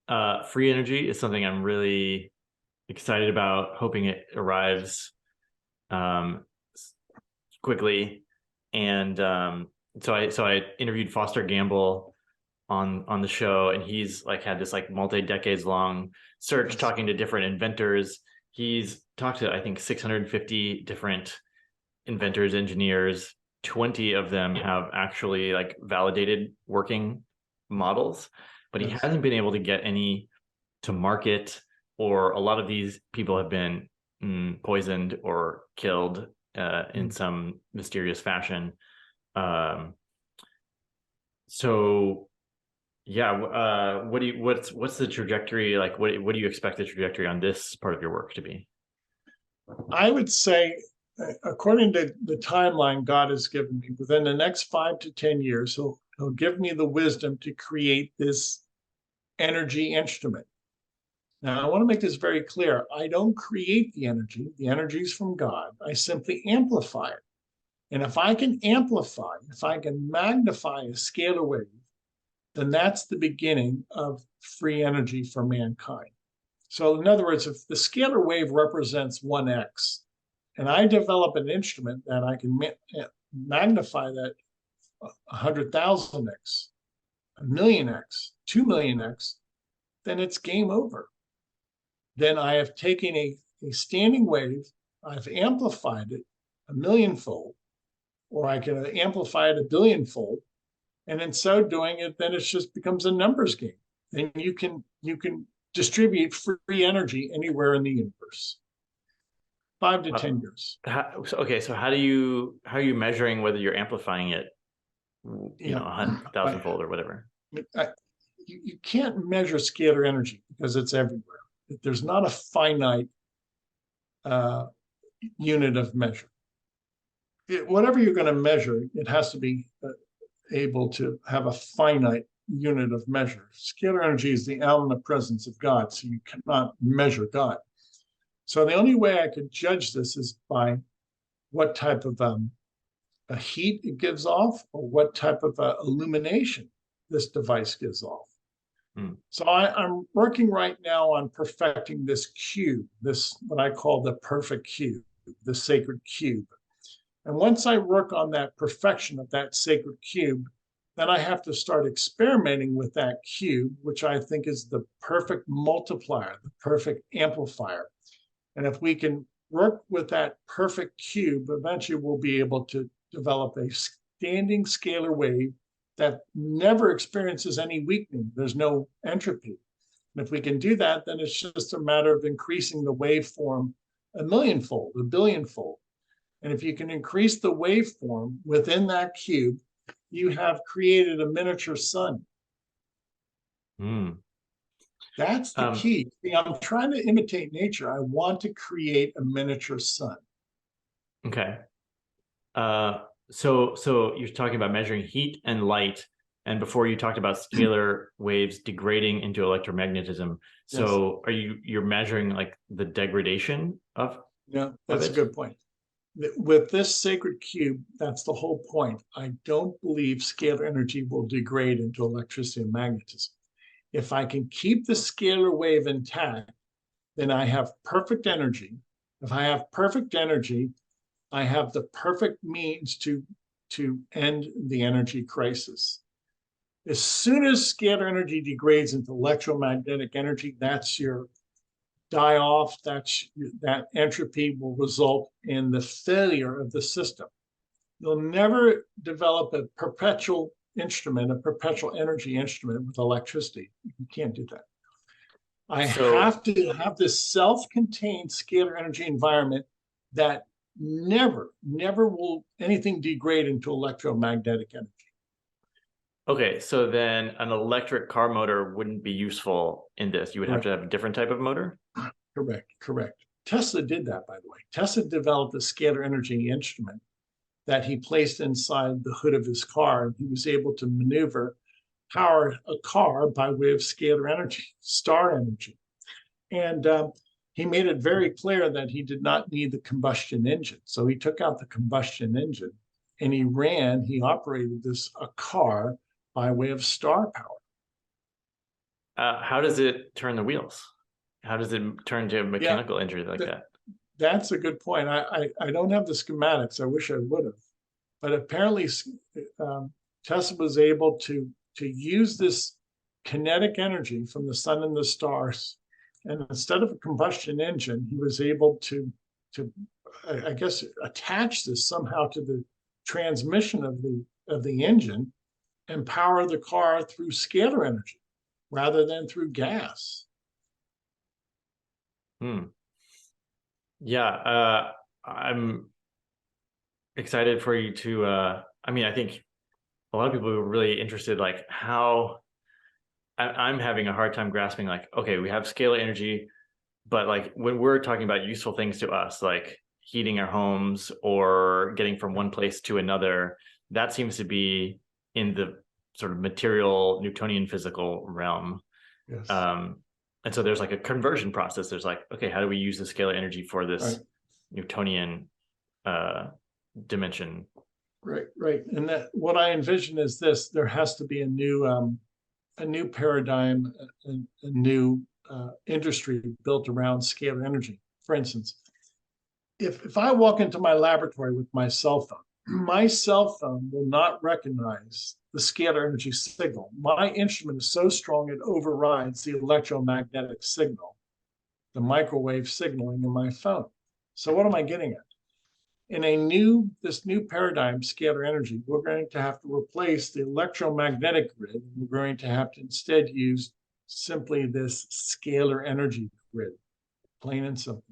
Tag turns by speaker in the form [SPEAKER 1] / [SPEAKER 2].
[SPEAKER 1] Free energy is something I'm really excited about, hoping it arrives um, quickly. And so I interviewed Foster Gamble on the show, and he's like had this like multi-decades long search
[SPEAKER 2] Yes.
[SPEAKER 1] talking to different inventors. He's talked to I think 650 different inventors, engineers. 20 of them have actually like validated working models, but he
[SPEAKER 2] Yes.
[SPEAKER 1] hasn't been able to get any to market, or a lot of these people have been poisoned or killed in
[SPEAKER 2] Mm.
[SPEAKER 1] some mysterious fashion. Um, so yeah, what's the trajectory like? What do you expect the trajectory on this part of your work to be?
[SPEAKER 2] I would say, according to the timeline God has given me, within the next 5 to 10 years, he'll give me the wisdom to create this energy instrument. Now, I want to make this very clear. I don't create the energy. The energy is from God. I simply amplify it. And if I can amplify, if I can magnify a scalar wave, then that's the beginning of free energy for mankind. So, in other words, if the scalar wave represents 1x, and I develop an instrument that I can magnify that 100,000x, a million x, 2 million x, then it's game over. Then I have taken a standing wave, I've amplified it a millionfold, or I can amplify it a billionfold, and in so doing it, then it just becomes a numbers game. Then you can distribute free energy anywhere in the universe. 5 to 10 years.
[SPEAKER 1] So how are you measuring whether you're amplifying it,
[SPEAKER 2] You know,
[SPEAKER 1] a thousandfold or whatever?
[SPEAKER 2] you can't measure scalar energy because it's everywhere. There's not a finite uh, unit of measure. Whatever you're going to measure, it has to be able to have a finite unit of measure. Scalar energy is the omnipresence of God, so you cannot measure God. So the only way I could judge this is by what type of a heat it gives off, or what type of illumination this device gives off. So I'm working right now on perfecting this cube, this what I call the perfect cube, the sacred cube. And once I work on that perfection of that sacred cube, then I have to start experimenting with that cube, which I think is the perfect multiplier, the perfect amplifier. And if we can work with that perfect cube, eventually we'll be able to develop a standing scalar wave that never experiences any weakening. There's no entropy. And if we can do that, then it's just a matter of increasing the waveform a millionfold, a billionfold. And if you can increase the waveform within that cube, you have created a miniature sun.
[SPEAKER 1] Mm.
[SPEAKER 2] That's the key. See, I'm trying to imitate nature. I want to create a miniature sun.
[SPEAKER 1] Okay. So you're talking about measuring heat and light, and before you talked about scalar waves degrading into electromagnetism.
[SPEAKER 2] Yes.
[SPEAKER 1] So you're measuring like the degradation of
[SPEAKER 2] Yeah, that's a good point. With this sacred cube, that's the whole point. I don't believe scalar energy will degrade into electricity and magnetism. If I can keep the scalar wave intact, then I have perfect energy. If I have perfect energy, I have the perfect means to end the energy crisis. As soon as scalar energy degrades into electromagnetic energy, that's your die off. That entropy will result in the failure of the system. You'll never develop a perpetual instrument, a perpetual energy instrument with electricity. You can't do that. I have to have this self-contained scalar energy environment that never will anything degrade into electromagnetic energy.
[SPEAKER 1] Okay, so then an electric car motor wouldn't be useful in this. You would have
[SPEAKER 2] Correct.
[SPEAKER 1] to have a different type of motor?
[SPEAKER 2] Correct. Tesla did that, by the way. Tesla developed a scalar energy instrument that he placed inside the hood of his car, and he was able to power a car by way of scalar energy, star energy. And he made it very clear that he did not need the combustion engine. So he took out the combustion engine and he operated a car by way of star power.
[SPEAKER 1] How does it turn the wheels? How does it turn to
[SPEAKER 2] Yeah,
[SPEAKER 1] mechanical energy like
[SPEAKER 2] th
[SPEAKER 1] that?
[SPEAKER 2] that's a good point. I don't have the schematics. I wish I would have, but apparently um, Tesla was able to use this kinetic energy from the sun and the stars, and instead of a combustion engine, he was able to I guess attach this somehow to the transmission of the engine and power the car through scalar energy rather than through gas.
[SPEAKER 1] Hmm. Yeah, I'm excited for you to. I mean, I think a lot of people were really interested, like how I'm having a hard time grasping, like, okay, we have scalar energy, but like when we're talking about useful things to us, like heating our homes or getting from one place to another, that seems to be in the sort of material Newtonian physical realm.
[SPEAKER 2] Yes.
[SPEAKER 1] Um, and so there's like a conversion process. There's like, okay, how do we use the scalar energy for
[SPEAKER 2] Right.
[SPEAKER 1] this Newtonian uh, dimension?
[SPEAKER 2] Right. Right. And that what I envision is this: there has to be a new paradigm, a new industry built around scalar energy. For instance, if I walk into my laboratory with my cell phone will not recognize the scalar energy signal. My instrument is so strong it overrides the electromagnetic signal, the microwave signaling in my phone. So what am I getting at? In this new paradigm, scalar energy, we're going to have to replace the electromagnetic grid. We're going to have to instead use simply this scalar energy grid, plain and simple.